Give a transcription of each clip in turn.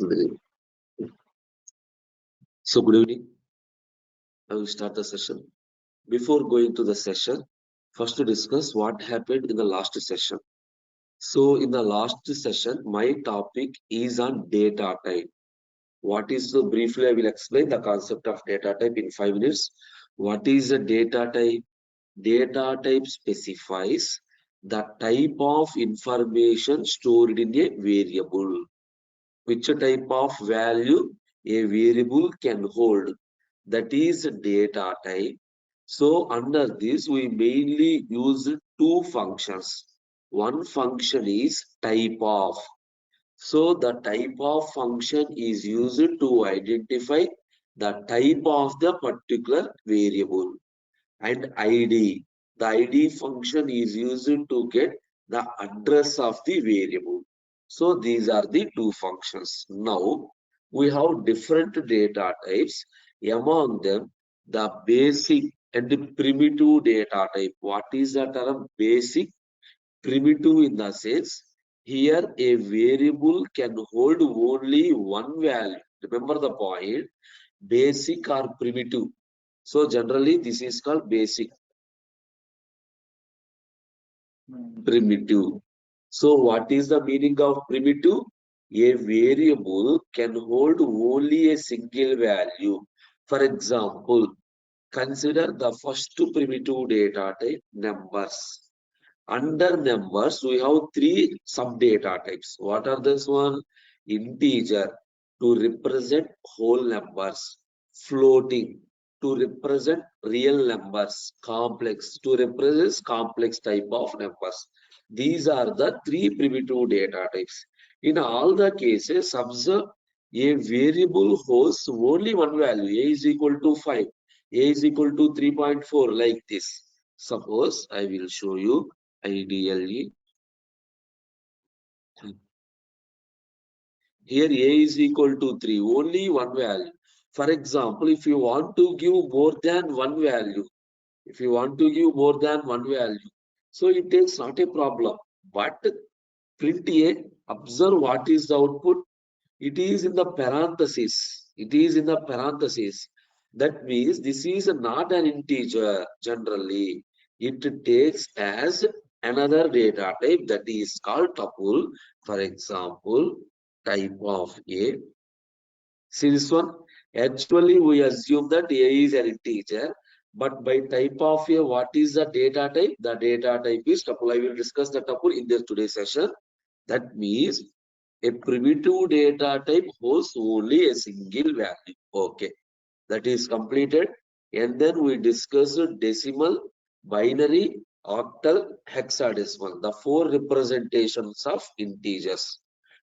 So good evening. I will start the session. Before going to the session, first to discuss what happened in the last session. So in the last session, my topic is on data type. What is briefly I will explain the concept of data type in 5 minutes. What is a data type? Data type specifies the type of information stored in a variable. Which type of value a variable can hold, that is data type. So under this we mainly use two functions. One function is type of. So the type of function is used to identify the type of the particular variable. And ID, the ID function is used to get the address of the variable. So these are the two functions. Now we have different data types. Among them, the basic and the primitive data type. What is the term basic? Primitive in the sense, here a variable can hold only one value. Remember the point, basic or primitive. So generally this is called basic. Primitive. So what is the meaning of primitive? A variable can hold only a single value. For example, consider the first primitive data type, numbers. Under numbers, we have three sub-data types. What are this one? Integer to represent whole numbers. Floating to represent real numbers. Complex to represent complex type of numbers. These are the three primitive data types. In all the cases, observe a variable holds only one value. A is equal to 5. A is equal to 3.4 like this. Suppose I will show you ideally. Here A is equal to 3, only one value. For example, if you want to give more than one value, so it takes not a problem. But print A, observe what is the output. It is in the parenthesis. That means this is not an integer generally. It takes as another data type that is called tuple. For example, type of A. See this one? Actually, we assume that A is an integer. But by type of A, what is the data type? The data type is tuple. I will discuss the tuple in this today's session. That means a primitive data type holds only a single value. Okay, that is completed. And then we discussed decimal, binary, octal, hexadecimal, the four representations of integers.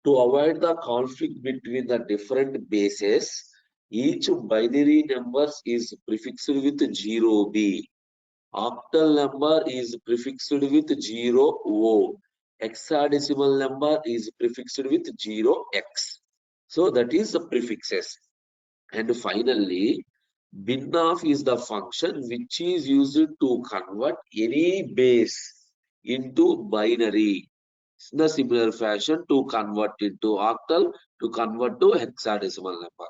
To avoid the conflict between the different bases, each binary number is prefixed with 0b. Octal number is prefixed with 0O. Hexadecimal number is prefixed with 0x. So that is the prefixes. And finally, bin-off is the function which is used to convert any base into binary. In the similar fashion, to convert into octal, to convert to hexadecimal number.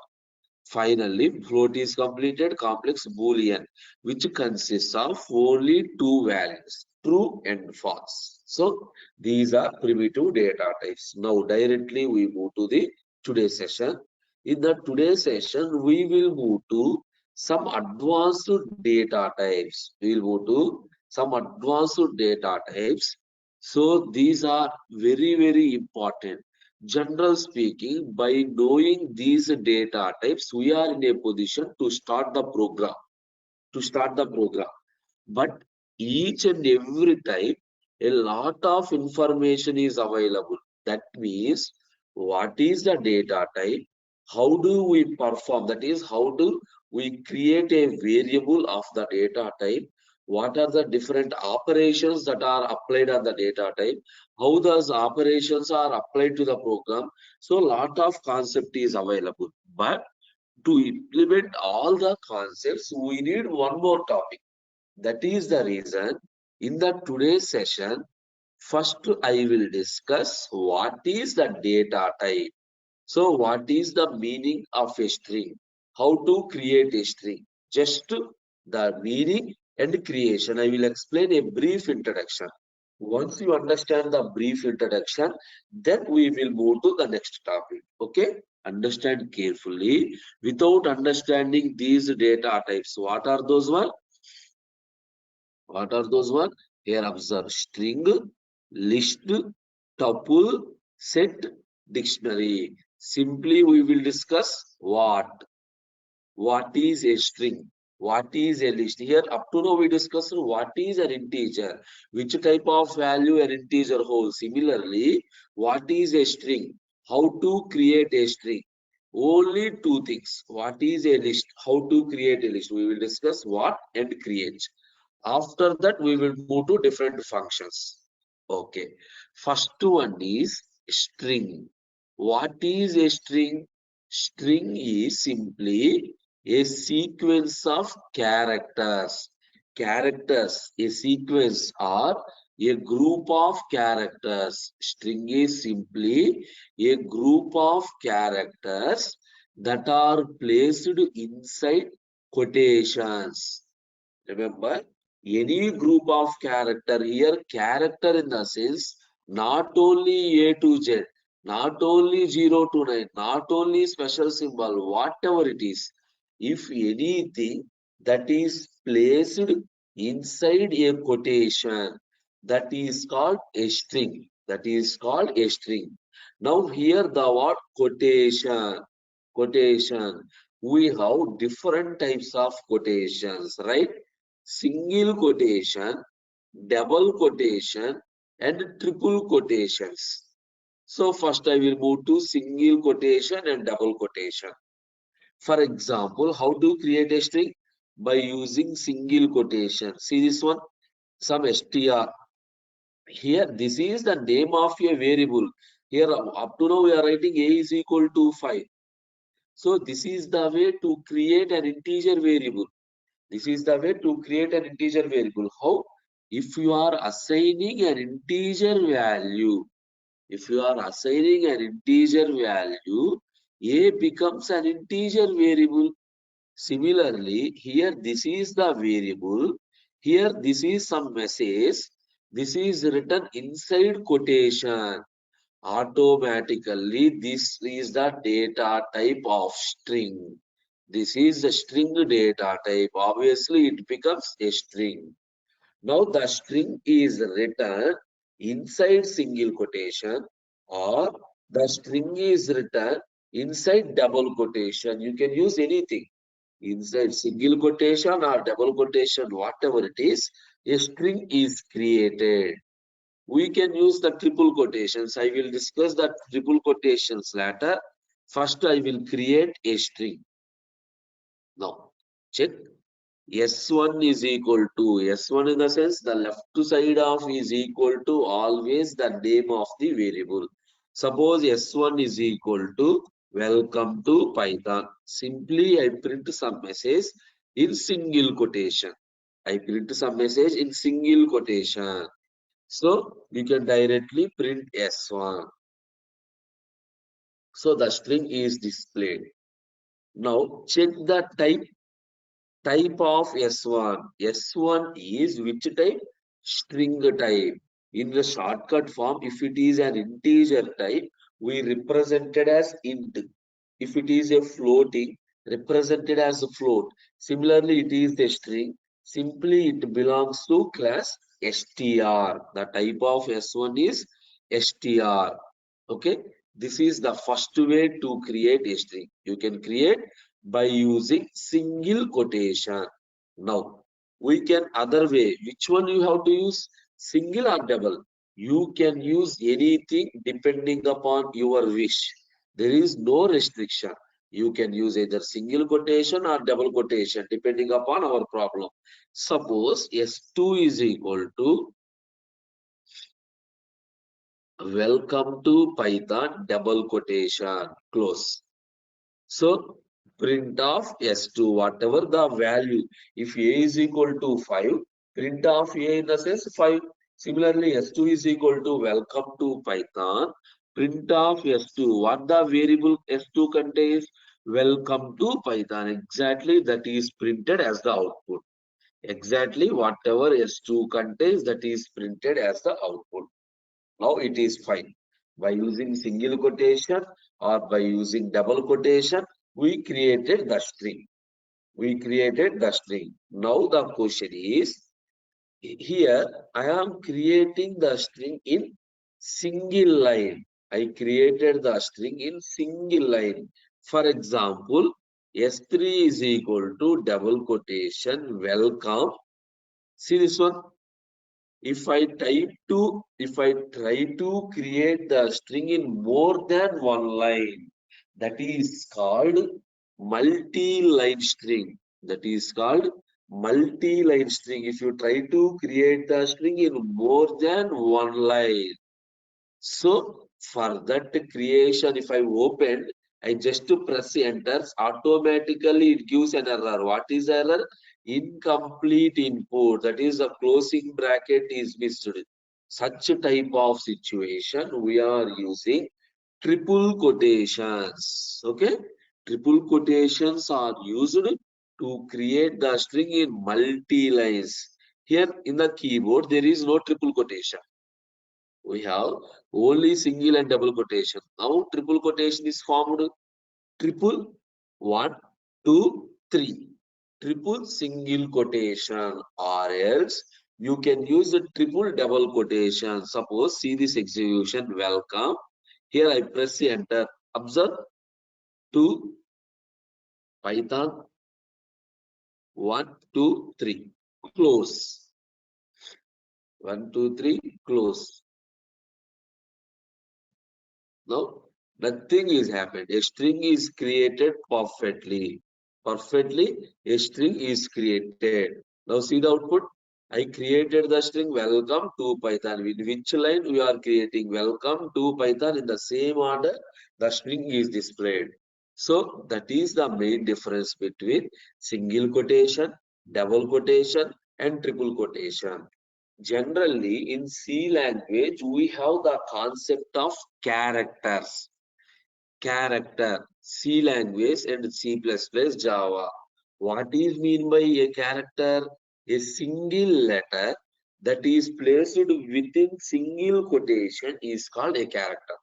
Finally, float is completed complex boolean, which consists of only two values, true and false. So these are primitive data types. Now directly we move to the today's session. In the today's session, we will move to some advanced data types. We will move to some advanced data types. So these are very, very important. General speaking, by knowing these data types, we are in a position to start the program. But each and every type, a lot of information is available. That means, what is the data type? How do we perform? That is, how do we create a variable of the data type? What are the different operations that are applied on the data type? How those operations are applied to the program? So, lot of concept is available. But to implement all the concepts, we need one more topic. That is the reason in the today's session, first I will discuss what is the data type. So what is the meaning of a string? How to create a string? Just the meaning and creation. I will explain a brief introduction. Once you understand the brief introduction, then we will move to the next topic. Okay? Understand carefully. Without understanding these data types, what are those one? What are those one? Here observe string, list, tuple, set, dictionary. Simply we will discuss what is a string, what is a list. Here up to now we discussed what is an integer, which type of value an integer holds. Similarly, what is a string, how to create a string. Only two things. What is a list, how to create a list. We will discuss what and create. After that, we will move to different functions. Okay. First one is string. What is a string? String is simply a sequence of characters. Characters, a sequence or a group of characters. String is simply a group of characters that are placed inside quotations. Remember, any group of character here, character in the sense, not only A to Z, not only 0 to 9, not only special symbol, whatever it is, if anything that is placed inside a quotation, that is called a string. That is called a string. Now here the word quotation. Quotation. We have different types of quotations, right? Single quotation, double quotation, and triple quotations. So first I will move to single quotation and double quotation. For example, how to create a string? By using single quotation. See this one? Some str. Here, this is the name of a variable. Here, up to now, we are writing a is equal to 5. So this is the way to create an integer variable. This is the way to create an integer variable. How? If you are assigning an integer value, if you are assigning an integer value, a becomes an integer variable. Similarly, here this is the variable. Here this is some message. This is written inside quotation. Automatically, this is the data type of string. This is the string data type. Obviously, it becomes a string. Now, the string is written inside single quotation or the string is written inside double quotation. You can use anything inside single quotation or double quotation, whatever it is, a string is created. We can use the triple quotations. I will discuss the triple quotations later. First, I will create a string. Now, check. S1 is equal to S1 in the sense the left side of is equal to always the name of the variable. Suppose S1 is equal to welcome to Python. Simply I print some message in single quotation. I print some message in single quotation. So you can directly print S1. So the string is displayed. Now check the type of S1. S1 is which type? String type. In the shortcut form, if it is an integer type, we represent it as int. If it is a floating, represented as a float. Similarly, it is a string. Simply, it belongs to class str. The type of S1 is str. Okay. This is the first way to create a string. You can create by using single quotation. Now, we can other way. Which one you have to use? Single or double? You can use anything depending upon your wish. There is no restriction. You can use either single quotation or double quotation depending upon our problem. Suppose S2 is equal to welcome to Python double quotation close. So print of S2, whatever the value. If A is equal to 5, print of A in the sense 5. Similarly, S2 is equal to welcome to Python. Print of S2. What the variable S2 contains? Welcome to Python. Exactly that is printed as the output. Exactly whatever S2 contains, that is printed as the output. Now it is fine. By using single quotation or by using double quotation, we created the string. We created the string. Now the question is, here I am creating the string in single line. I created the string in single line. For example, S3 is equal to double quotation welcome. See this one. If I try to create the string in more than one line, that is called multi-line string. That is called multi-line string. If you try to create the string in more than one line, so for that creation, if I open, I just to press enter, automatically it gives an error. What is error? Incomplete input. That is the closing bracket is missed. Such a type of situation we are using triple quotations. Okay, triple quotations are used to create the string in multi lines. Here in the keyboard there is no triple quotation. We have only single and double quotation. Now triple quotation is formed. Triple, one, two, three. Triple single quotation, or else you can use the triple double quotation. Suppose, see this execution, welcome. Here I press enter. Observe, to Python, one, two, three. Close. One, two, three, close. Now, nothing is happened. A string is created perfectly. Perfectly, a string is created. Now, see the output. I created the string welcome to Python. With which line we are creating welcome to Python in the same order, the string is displayed. So, that is the main difference between single quotation, double quotation, and triple quotation. Generally, in C language, we have the concept of characters. Character, C language and C++ Java. What is mean by a character? A single letter that is placed within single quotation is called a character.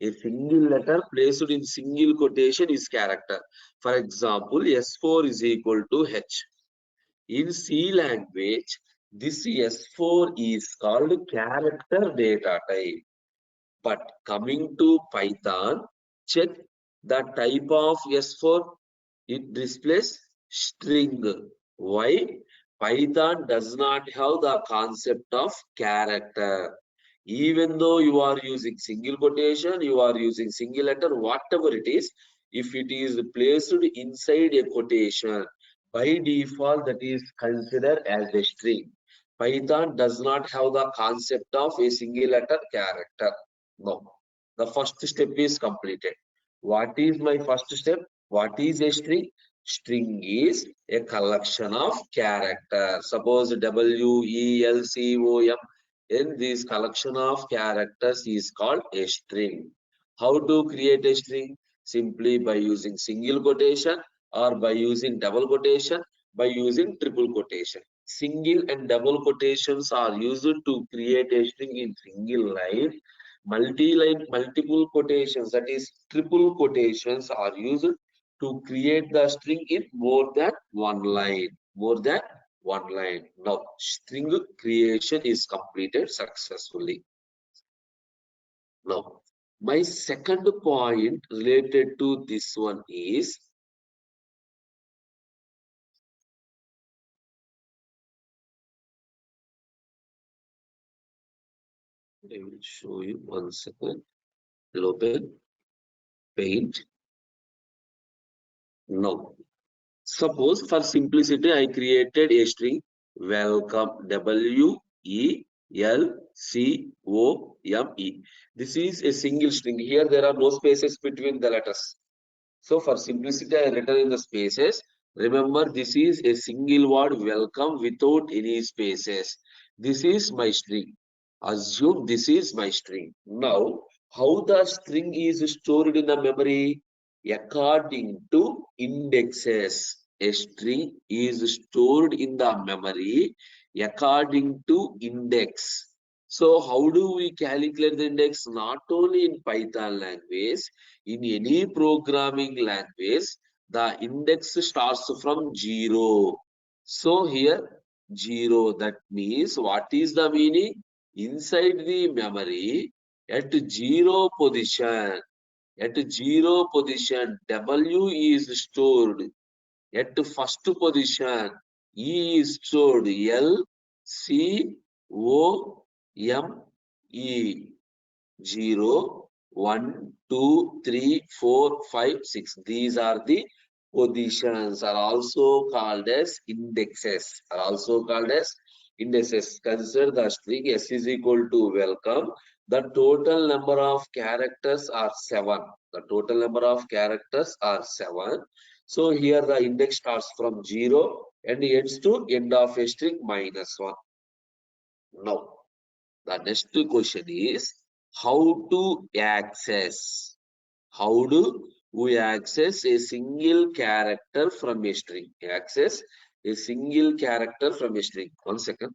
A single letter placed in single quotation is character. For example, S4 is equal to H. In C language, this S4 is called character data type. But coming to Python, check the type of S4. It displays string. Why? Python does not have the concept of character. Even though you are using single quotation, you are using single letter, whatever it is, if it is placed inside a quotation, by default that is considered as a string. Python does not have the concept of a single letter character. No. The first step is completed. What is my first step? What is a string? String is a collection of characters. Suppose WELCOM. In this collection of characters is called a string. How to create a string? Simply by using single quotation or by using double quotation, by using triple quotation. Single and double quotations are used to create a string in single line. Multi-line, multiple quotations, that is triple quotations, are used to create the string in more than one line. More than one line. Now, string creation is completed successfully. Now, my second point related to this one is, I will show you 1 second. Open, paint. Now, suppose for simplicity, I created a string welcome, WELCOME. This is a single string. Here there are no spaces between the letters. So for simplicity, I written in the spaces. Remember, this is a single word welcome without any spaces. This is my string. Assume this is my string. Now, How the string is stored in the memory? According to indexes. A string is stored in the memory according to index. So how do we calculate the index? Not only in Python language, in any programming language, the index starts from 0. So here 0, that means what is the meaning? Inside the memory, at 0 position, W is stored. At first position, E is stored. L, C, O, M, E. 0, 1, 2, 3, 4, 5, 6. These are the positions, are also called as indexes. Consider the string S is equal to welcome. The total number of characters are 7. So here the index starts from 0 and ends to end of a string -1. Now, the next question is how to access. How do we access a single character from a string? Access a single character from a string. 1 second.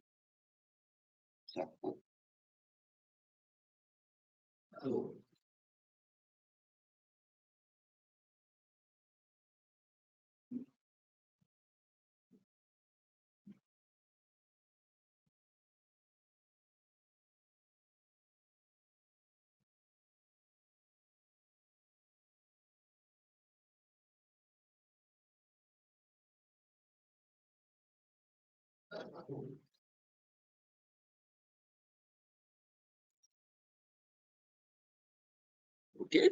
Okay.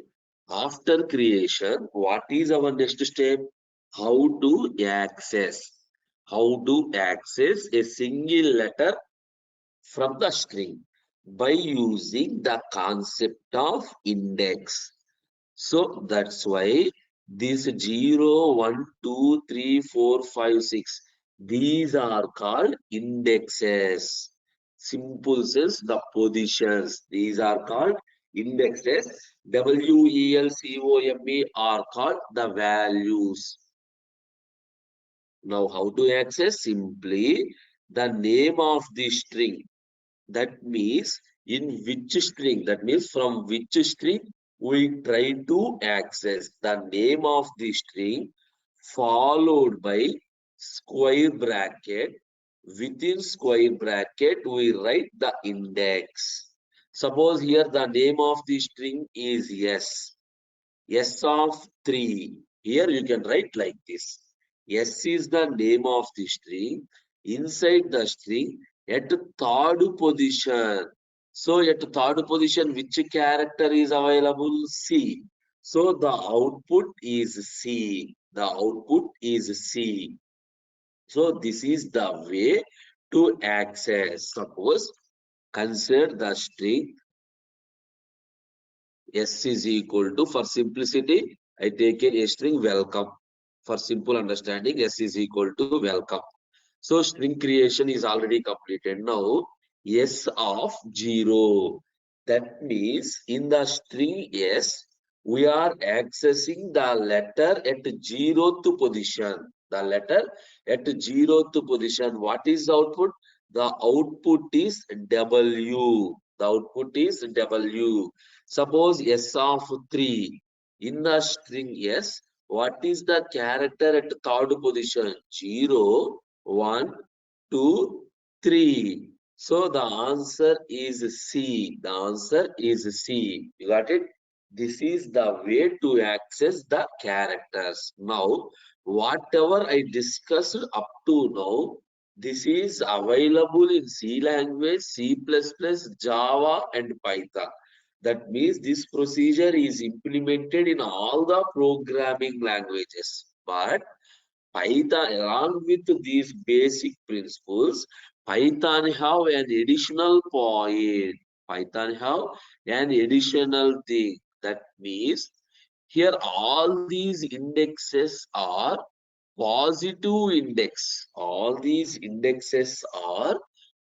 After creation, what is our next step? How to access. How to access a single letter from the string by using the concept of index. So that's why these 0, 1, 2, 3, 4, 5, 6, these are called indexes. Simple says the positions. These are called indexes. WELCOME are called the values. Now, how to access? Simply the name of the string. That means in which string, that means from which string we try to access the name of the string followed by square bracket. Within square bracket we write the index. Suppose here the name of the string is S. S of 3. Here you can write like this. S is the name of the string. Inside the string, at third position. So at third position, which character is available? C. So the output is C. So this is the way to access. Suppose consider the string S is equal to, for simplicity, I take a string welcome. For simple understanding, S is equal to welcome. So string creation is already completed. Now, S of 0. That means in the string S, we are accessing the letter at 0th position. The letter at 0th position. What is the output? The output is W. Suppose S of 3. In the string S, what is the character at third position? 0, 1, 2, 3. So the answer is C. You got it? This is the way to access the characters. Now, whatever I discussed up to now, this is available in C language, C++, Java, and Python. That means this procedure is implemented in all the programming languages. But Python, along with these basic principles, Python have an additional point. Python have an additional thing. That means here all these indexes are positive index. All these indexes are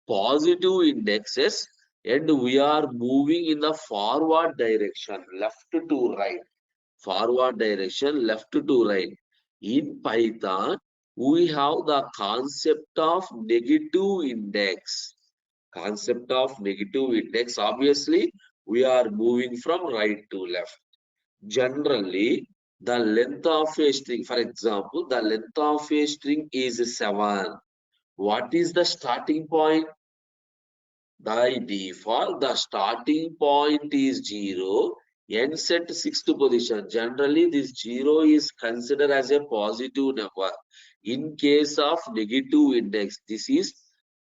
positive indexes. and we are moving in the forward direction, left to right. Forward direction, left to right. In Python, we have the concept of negative index. Concept of negative index. Obviously, we are moving from right to left. Generally, the length of a string, for example, the length of a string is 7. What is the starting point? By default, the starting point is 0, ends at sixth position. Generally, this 0 is considered as a positive number. In case of negative index, this is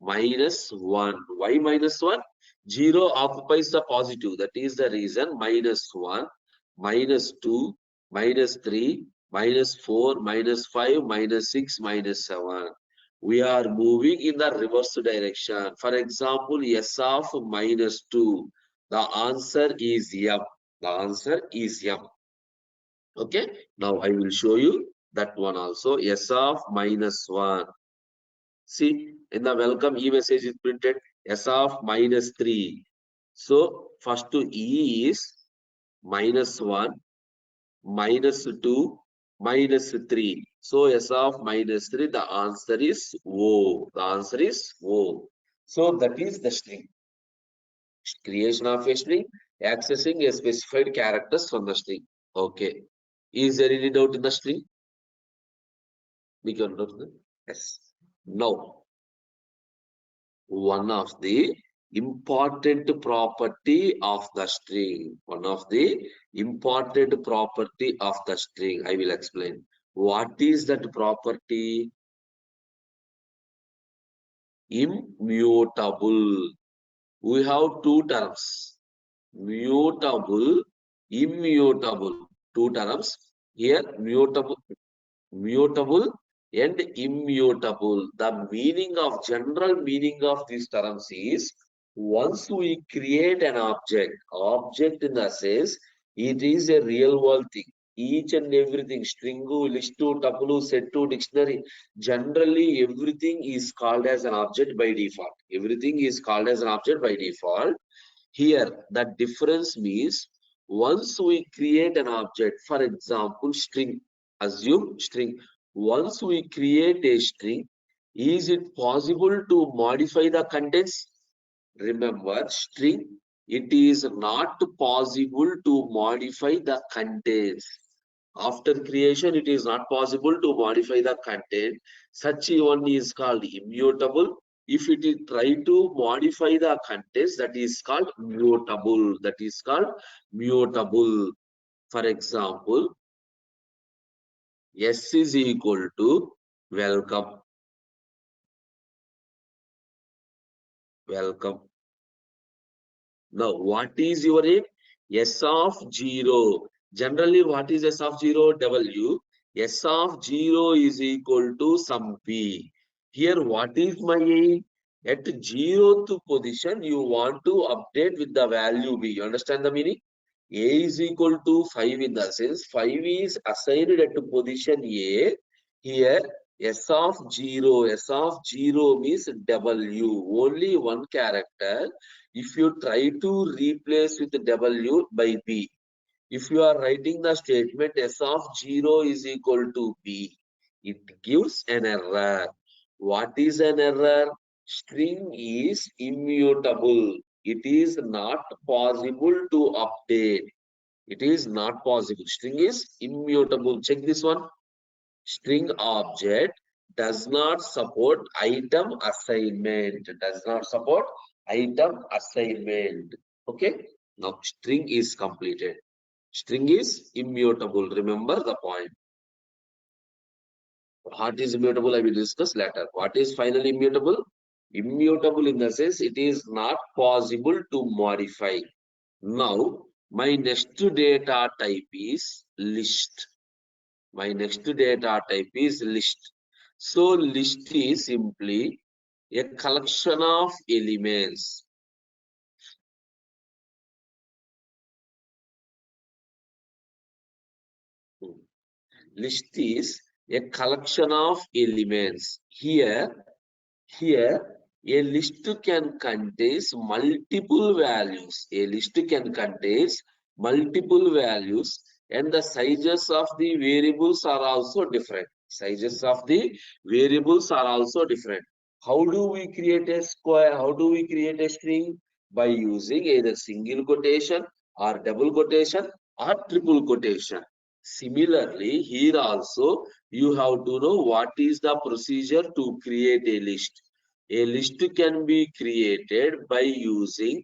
-1. Why -1? 0 occupies the positive. That is the reason -1, -2, -3, -4, -5, -6, -7. We are moving in the reverse direction. For example, S of -2. The answer is M. The answer is M. Okay. Now I will show you that one also. S of -1. See, in the welcome E message is printed S of -3. So first to E is -1, -2, -3. So S of -3, the answer is O. The answer is O. So that is the string. Creation of a string, accessing a specified characters from the string. Okay. Is there any doubt in the string? We can do yes. Now, one of the important property of the string. One of the important property of the string. I will explain. What is that property? Immutable. We have two terms. Mutable, immutable. Two terms. Here, mutable and immutable. The meaning of general meaning of these terms is once we create an object in the sense it is a real world thing. Each and everything, string, list, tuple, set to dictionary, generally everything is called as an object by default. Everything is called as an object by default. Here, the difference means once we create an object, for example, string, assume string. Once we create a string, is it possible to modify the contents? Remember, string, it is not possible to modify the contents. After creation, it is not possible to modify the content. Such one is called immutable. If it is try to modify the contents, that is called mutable. That is called mutable. For example, S is equal to welcome. Welcome. Now, what is your name? S of 0. Generally, what is S of 0? W. S of 0 is equal to some P. Here, what is my aim? At 0th position, you want to update with the value B. You understand the meaning? A is equal to 5 in the sense 5 is assigned at position A. Here, S of 0 means W. Only one character. If you try to replace with W by B, if you are writing the statement S of 0 is equal to B, it gives an error. What is an error? String is immutable. It is not possible to update. It is not possible. String is immutable. Check this one. String object does not support item assignment. Does not support item assignment. Okay. Now string is completed. String is immutable. Remember the point. What is immutable? I will discuss later. What is finally immutable? Immutable in the sense it is not possible to modify. Now, my next data type is list. My next data type is list. So, list is simply a collection of elements. List is a collection of elements. Here, A list can contain multiple values. A list can contain multiple values, and the sizes of the variables are also different. Sizes of the variables are also different. How do we create a square? How do we create a string? By using either single quotation or double quotation or triple quotation. Similarly, here also you have to know what is the procedure to create a list. A list can be created by using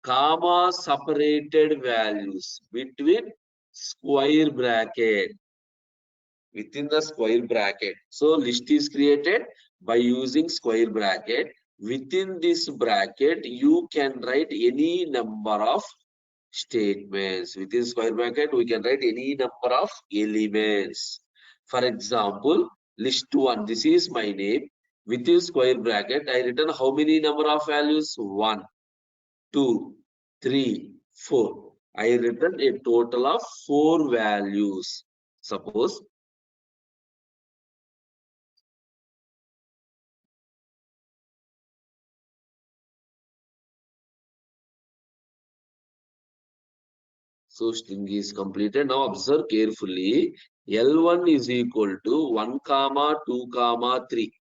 comma separated values between square bracket, within the square bracket. So list is created by using square bracket. Within this bracket, you can write any number of statements. Within square bracket, we can write any number of elements. For example, list 1, this is my name. Within square bracket, I written how many number of values? 1, 2, 3, 4. I written a total of 4 values. Suppose, so string is completed. Now observe carefully. L1 is equal to 1 comma 2 comma 3.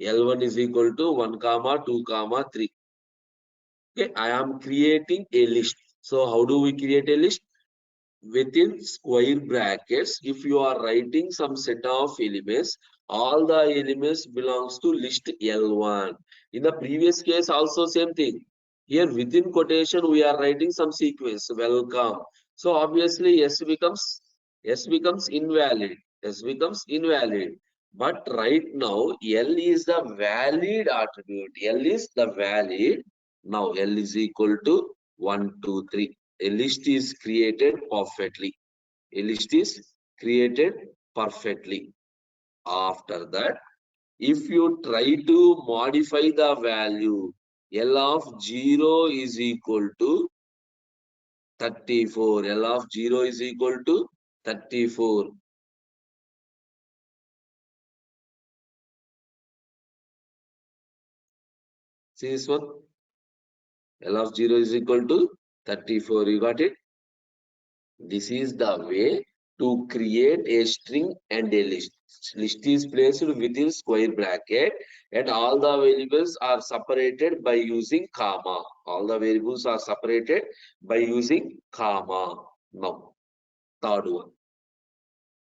L1 is equal to 1 comma 2 comma 3. Okay, I am creating a list. So how do we create a list? Within square brackets, if you are writing some set of elements, all the elements belongs to list L1. In the previous case also same thing. Here within quotation we are writing some sequence, welcome. So obviously S becomes invalid. S becomes invalid. But right now L is the valid attribute. L is the valid. Now L is equal to 1, 2, 3. A list is created perfectly. A list is created perfectly. After that, if you try to modify the value, L of 0 is equal to 34. L of 0 is equal to 34. See this one? L of 0 is equal to 34. You got it? This is the way to create a string and a list. List is placed within square bracket and all the variables are separated by using comma. All the variables are separated by using comma. Now, third one.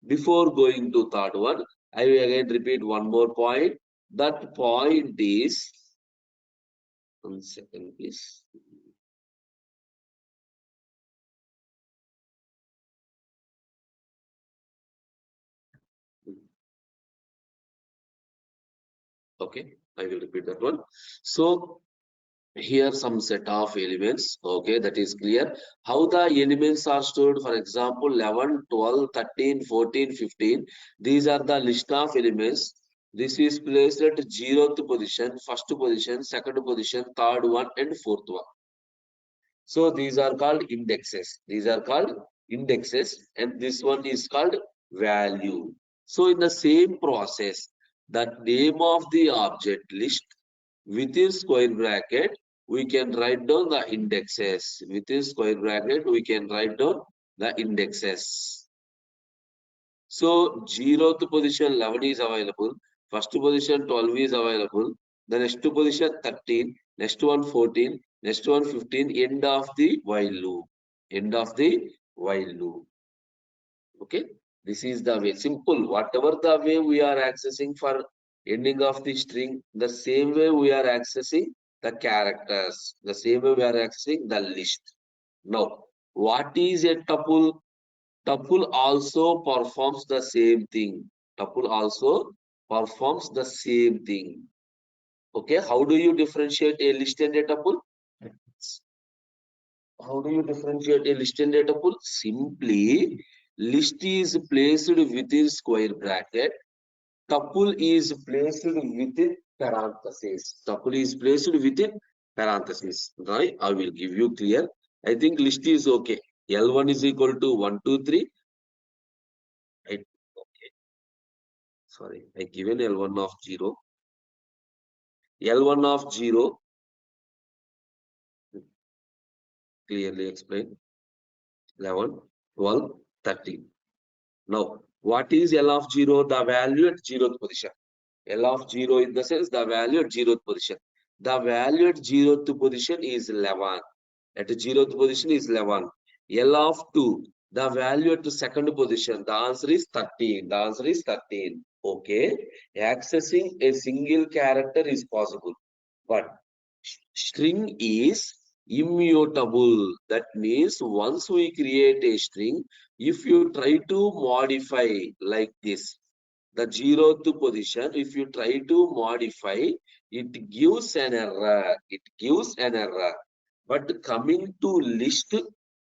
Before going to third one, I will again repeat one more point. That point is, 1 second please. Okay, I will repeat that one. So, here some set of elements, okay, that is clear. How the elements are stored, for example, 11, 12, 13, 14, 15. These are the list of elements. This is placed at 0th position, 1st position, 2nd position, 3rd one, and 4th one. So these are called indexes. These are called indexes, and this one is called value. So in the same process, the name of the object list within square bracket, we can write down the indexes. Within square bracket, we can write down the indexes. So 0th position 11 is available. First position 12 is available. The next position 13. Next one 14. Next one 15. End of the while loop. End of the while loop. Okay. This is the way. Simple. Whatever the way we are accessing for ending of the string, the same way we are accessing the characters. The same way we are accessing the list. Now, what is a tuple? Tuple also performs the same thing. Tuple also performs the same thing. Okay, how do you differentiate a list and a tuple? How do you differentiate a list and a tuple? Simply, list is placed within square bracket. Tuple is placed within parentheses. Tuple is placed within parentheses. Right? I will give you clear. I think list is okay. L1 is equal to 1, 2, 3. Right? Sorry, I given L1 of 0. L1 of 0, clearly explained, 11, 12, 13. Now, what is L of 0? The value at 0th position. L of 0 in the sense the value at 0th position. The value at 0th position is 11. At 0th position is 11. L of 2, the value at the second position, the answer is 13. The answer is 13. Okay. Accessing a single character is possible, but string is immutable. That means once we create a string, if you try to modify like this, the 0th position, if you try to modify, it gives an error. It gives an error. But coming to list,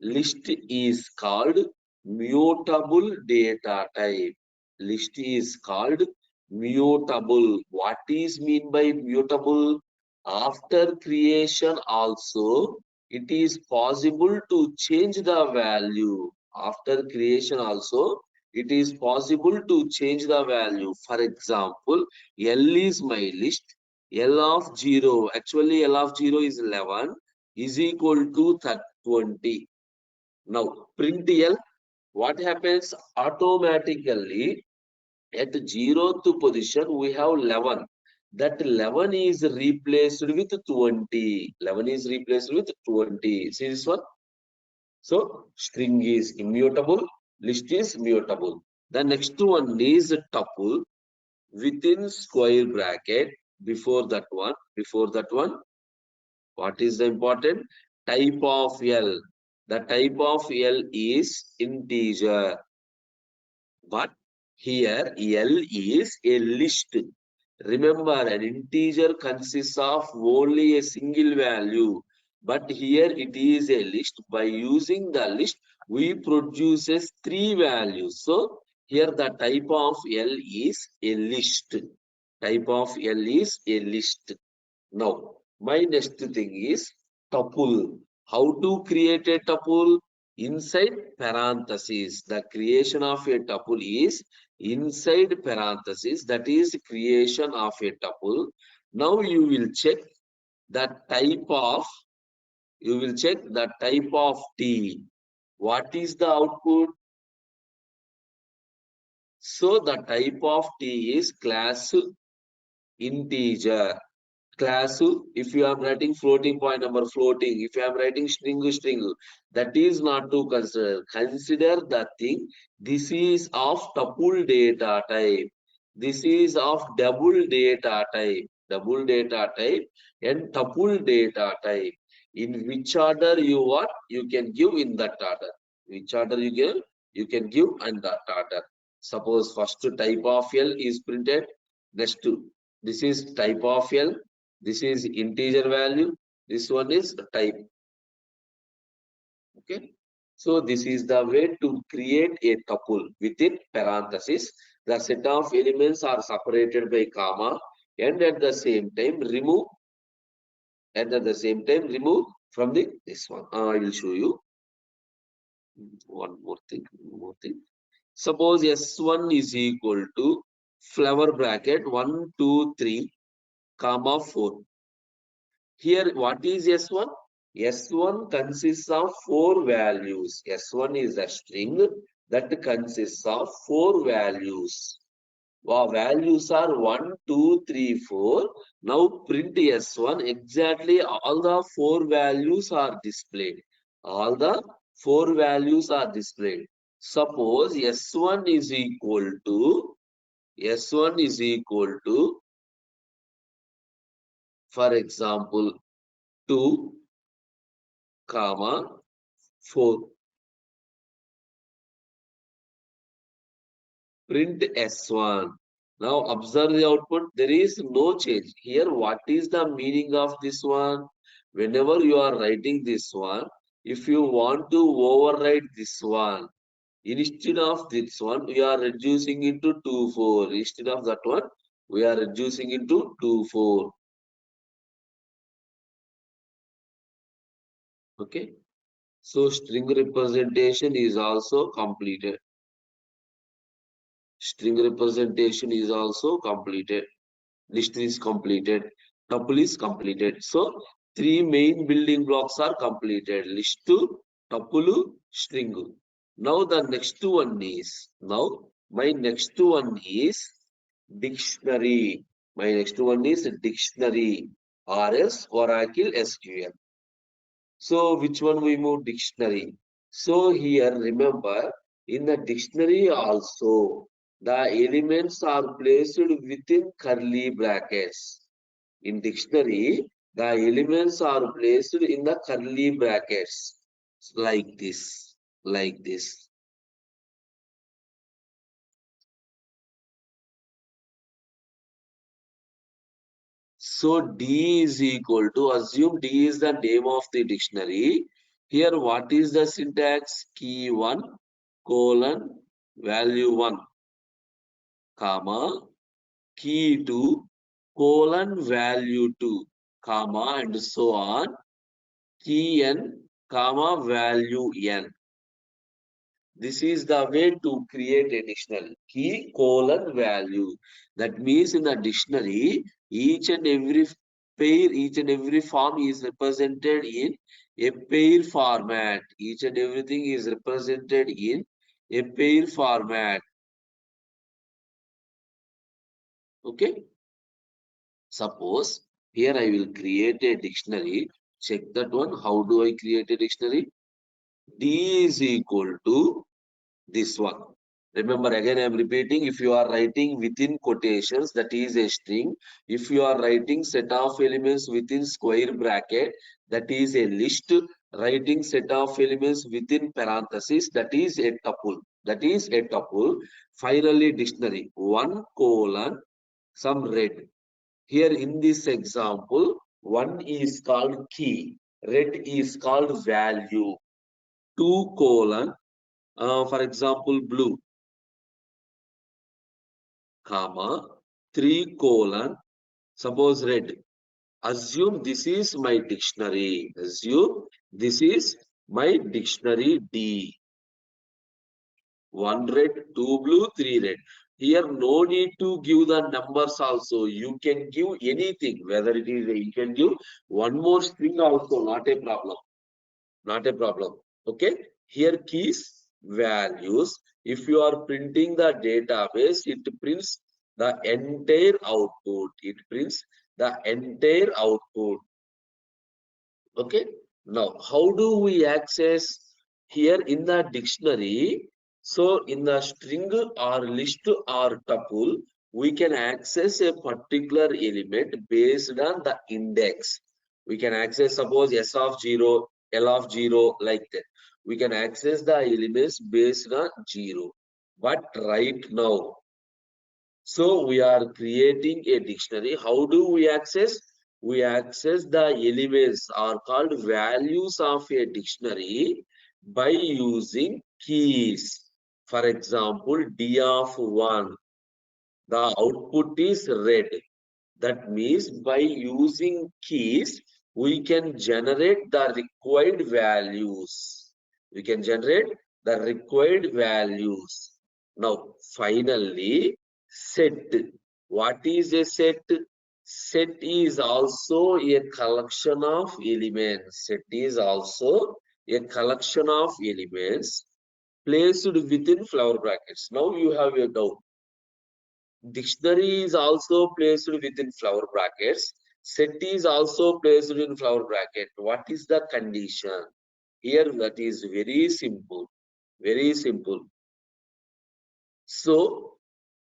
list is called mutable data type. List is called mutable. What is mean by mutable? After creation also, it is possible to change the value. After creation also, it is possible to change the value. For example, L is my list. L of 0, actually L of 0 is 11, is equal to 20. Now, print L, what happens automatically at 0th position, we have 11. That 11 is replaced with 20. 11 is replaced with 20. See this one? So, string is immutable, list is mutable. The next one is tuple within square bracket. Before that one, what is the important? Type of L. The type of L is integer. But here L is a list. Remember, an integer consists of only a single value. But here it is a list. By using the list, we produces three values. So here the type of L is a list. Type of L is a list. Now, my next thing is tuple. How to create a tuple? Inside parentheses. The creation of a tuple is inside parentheses. That is creation of a tuple. Now you will check the type of, T. What is the output? So the type of T is class integer. Class, if you are writing floating point number, floating. If you are writing string, string, that is not to consider. Consider the thing. This is of tuple data type. This is of double data type. Double data type and tuple data type. In which order you want, you can give in that order. Which order you give, you can give in that order. Suppose first type of L is printed. Next, this is type of L. This is integer value. This one is type. Okay. So this is the way to create a tuple within parenthesis. The set of elements are separated by comma and at the same time remove from the this one. I will show you one more thing. Suppose S1 is equal to flower bracket 1, 2, 3, comma 4. Here, what is S1? S1 consists of four values. S1 is a string that consists of four values. Wow, values are 1, 2, 3, 4. Now print S1. Exactly all the four values are displayed. All the four values are displayed. Suppose S1 is equal to, for example, 2, comma 4. Print S1. Now observe the output. There is no change. Here, what is the meaning of this one? Whenever you are writing this one, if you want to overwrite this one, instead of this one, we are reducing into 2, 4. Instead of that one, we are reducing into 2, 4. Okay. So string representation is also completed. String representation is also completed. List is completed. tuple is completed. So three main building blocks are completed: list, tuple, string. Now the next one is my next one is dictionary. My next one is dictionary or else Oracle SQL. So which one we move? Dictionary. So here remember, in the dictionary also the elements are placed within curly brackets. In dictionary, the elements are placed in the curly brackets like this, like this. So D is equal to, assume D is the name of the dictionary. Here what is the syntax? Key 1, colon, value 1, comma, key 2, colon, value 2, comma, and so on. Key n, comma, value n. This is the way to create a dictionary. Key colon value. That means in the dictionary, each and every pair, each and every form is represented in a pair format. Each and everything is represented in a pair format. Okay. Suppose here I will create a dictionary. Check that one. How do I create a dictionary? D is equal to this one. Remember, again I am repeating, if you are writing within quotations, that is a string. If you are writing set of elements within square bracket, that is a list. Writing set of elements within parenthesis, that is a tuple. That is a tuple. Finally, dictionary 1 colon some red. Here in this example, 1 is called key, red is called value. 2 colon, for example, blue, comma, 3 colon, suppose red. Assume this is my dictionary. Assume this is my dictionary D. 1 red, 2 blue, 3 red. Here no need to give the numbers also. You can give anything, whether it is, you can give one more string also, not a problem. Not a problem. Okay. Here keys, values. If you are printing the database, it prints the entire output. It prints the entire output. Okay. Now, how do we access here in the dictionary? So, in the string or list or tuple, we can access a particular element based on the index. We can access, suppose S of 0, L of 0, like that. We can access the elements based on 0. But right now, so we are creating a dictionary. How do we access? We access the elements are called values of a dictionary by using keys. For example, D of 1, the output is red. That means by using keys, we can generate the required values. We can generate the required values. Now, finally, set. What is a set? Set is also a collection of elements. Set is also a collection of elements placed within flower brackets. Now you have a doubt. Dictionary is also placed within flower brackets. Set is also placed in flower bracket. What is the condition? Here that is very simple. Very simple. So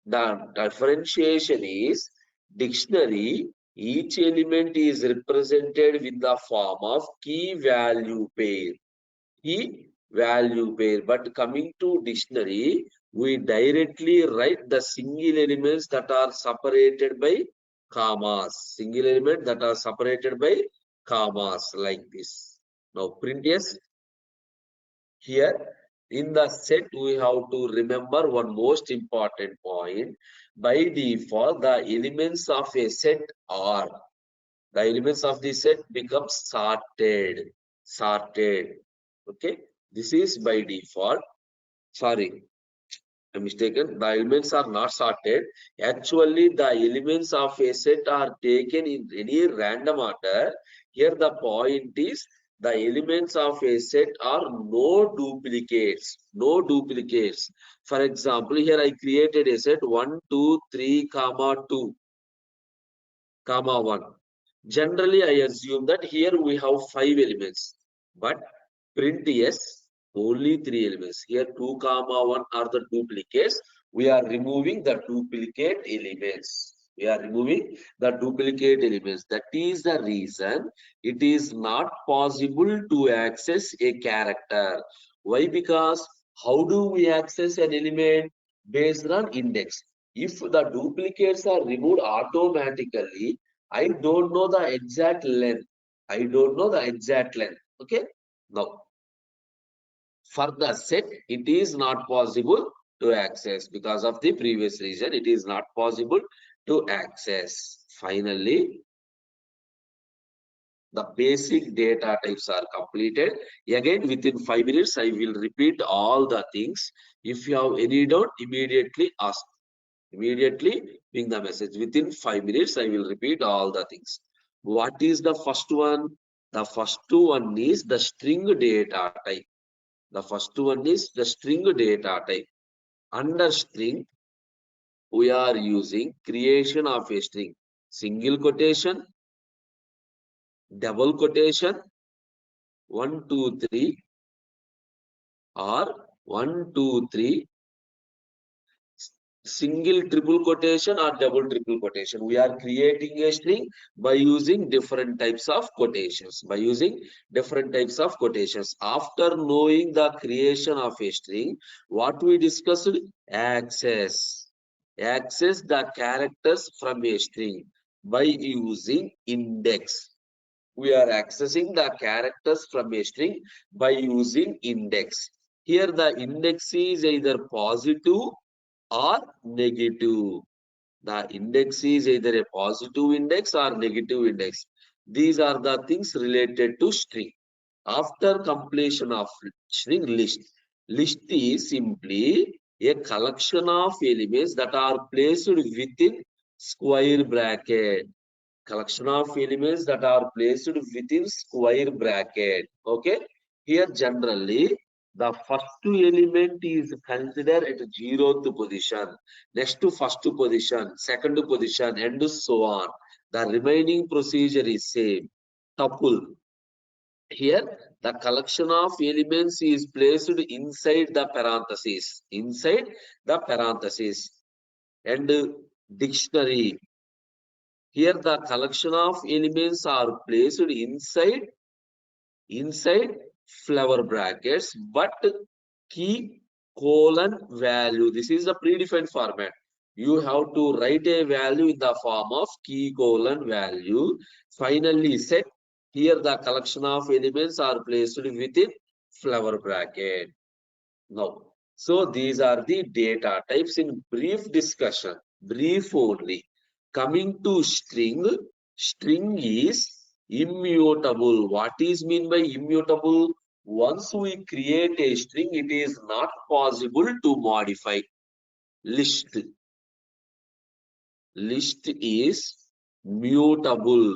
the differentiation is dictionary. Each element is represented with the form of key value pair. Key value pair. But coming to dictionary, we directly write the single elements that are separated by commas. Single element that are separated by commas like this. Now print yes. Here in the set, we have to remember one most important point. By default, the elements of a set are, the elements of the set become sorted. Sorted. Okay. This is by default. Sorry. I'm mistaken. The elements are not sorted. Actually, the elements of a set are taken in any random order. Here, the point is the elements of a set are no duplicates. No duplicates. For example, here I created a set 1, 2, 3, comma 2, comma 1. Generally, I assume that here we have 5 elements, but print yes, only 3 elements. Here 2 comma 1 are the duplicates. We are removing the duplicate elements. We are removing the duplicate elements. That is the reason it is not possible to access a character. Why? Because how do we access an element? Based on index. If the duplicates are removed automatically, I don't know the exact length. I don't know the exact length. Okay. Now, for the set, it is not possible to access because of the previous reason. It is not possible to access. Finally, the basic data types are completed. Again, within 5 minutes, I will repeat all the things. If you have any doubt, immediately ask. Immediately ping the message. Within 5 minutes, I will repeat all the things. What is the first one? The first one is the string data type. The first one is the string data type. Under string, we are using creation of a string. Single quotation, double quotation, 1, 2, 3, or 1, 2, 3, single triple quotation or double triple quotation. We are creating a string by using different types of quotations. By using different types of quotations. After knowing the creation of a string, what we discussed? Access. Access the characters from a string by using index. We are accessing the characters from a string by using index. Here the index is either positive or negative. The index is either a positive index or negative index. These are the things related to string. After completion of string list, list is simply a collection of elements that are placed within square bracket. Collection of elements that are placed within square bracket. Okay. Here generally the first element is considered at 0th position, next to first position, second position, and so on. The remaining procedure is same. Tuple. Here the collection of elements is placed inside the parenthesis. Inside the parenthesis. And dictionary. Here the collection of elements are placed inside flower brackets, but key colon value. This is the predefined format. You have to write a value in the form of key colon value. Finally set. Here the collection of elements are placed within flower bracket. Now, so these are the data types in brief discussion, brief only. Coming to string, string is immutable. What is mean by immutable? Once we create a string, it is not possible to modify. List. List is mutable.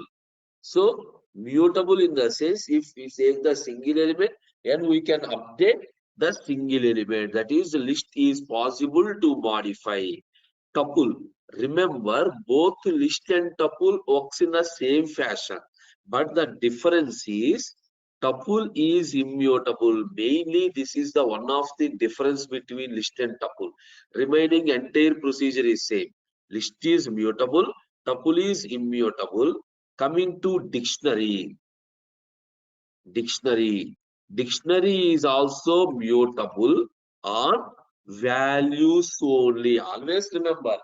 So mutable in the sense if we save the single element and we can update the single element. That is list is possible to modify. Tuple. Remember both list and tuple works in the same fashion. But the difference is tuple is immutable. Mainly this is the one of the difference between list and tuple. Remaining entire procedure is same. List is mutable, tuple is immutable. Coming to dictionary. Dictionary. Dictionary is also mutable on values only. Always remember,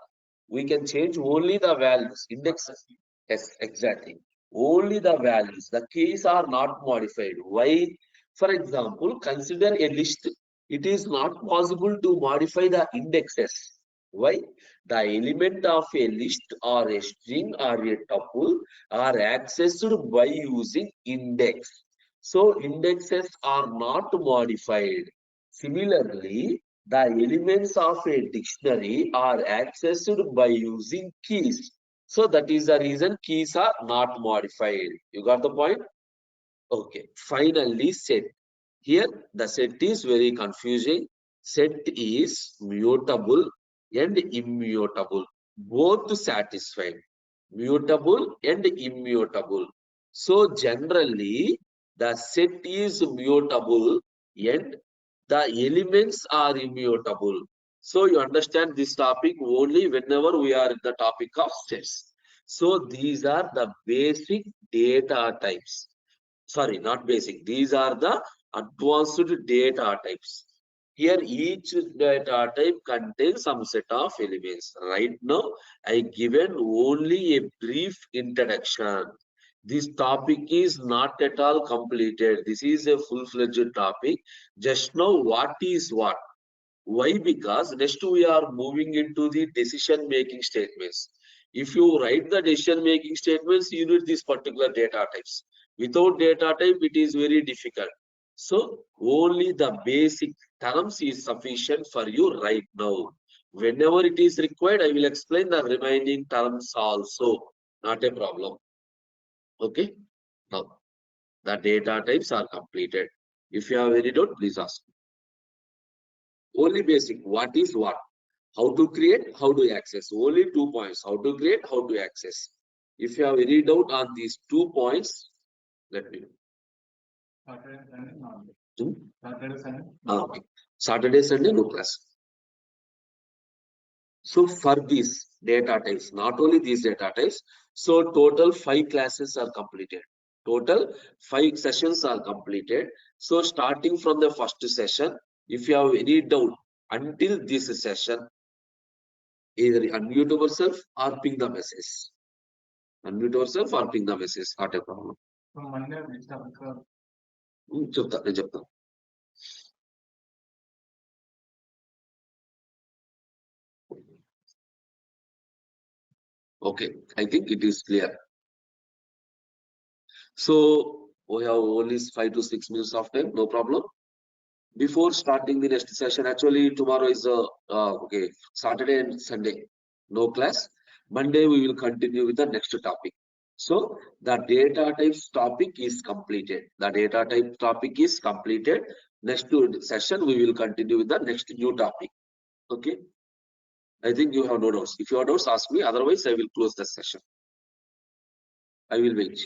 we can change only the values, indexes. Yes, exactly. Only the values. The keys are not modified. Why? For example, consider a list. It is not possible to modify the indexes. Why? The element of a list or a string or a tuple are accessed by using index. So indexes are not modified. Similarly, The elements of a dictionary are accessed by using keys. So that is the reason keys are not modified. You got the point? Okay. Finally, set. Here, the set is very confusing. Set is mutable and immutable, both satisfied. Mutable and immutable. So, generally, the set is mutable and the elements are immutable. So, you understand this topic only whenever we are in the topic of sets. So, these are the basic data types. Sorry, not basic. These are the advanced data types. Here, each data type contains some set of elements. Right now, I given only a brief introduction. This topic is not at all completed. This is a full-fledged topic. Just know what is what. Why? Because next we are moving into the decision making statements. If you write the decision making statements, you need these particular data types. Without data type, it is very difficult. So only the basic terms is sufficient for you right now. Whenever it is required, I will explain the remaining terms also. Not a problem. Okay. Now the data types are completed. If you have any doubt, please ask. Only basic. What is what? How to create, how to access. Only 2 points. How to create, how to access. If you have any doubt on these 2 points, let me know. Okay. Saturday, Sunday, no class. So for these data types, not only these data types, so total 5 classes are completed. Total 5 sessions are completed. So starting from the first session, if you have any doubt until this session, either unmute yourself or ping the message. Unmute yourself or ping the message. Not a problem. చెప్తా నేను చెప్తాను. Okay, I think it is clear. So we have only 5 to 6 minutes of time, no problem. Before starting the next session, actually tomorrow is okay, Saturday and Sunday, no class. Monday we will continue with the next topic. So the data types topic is completed. The data type topic is completed. Next session we will continue with the next new topic. Okay. I think you have no doubts. If you have doubts, ask me. Otherwise, I will close the session. I will wait.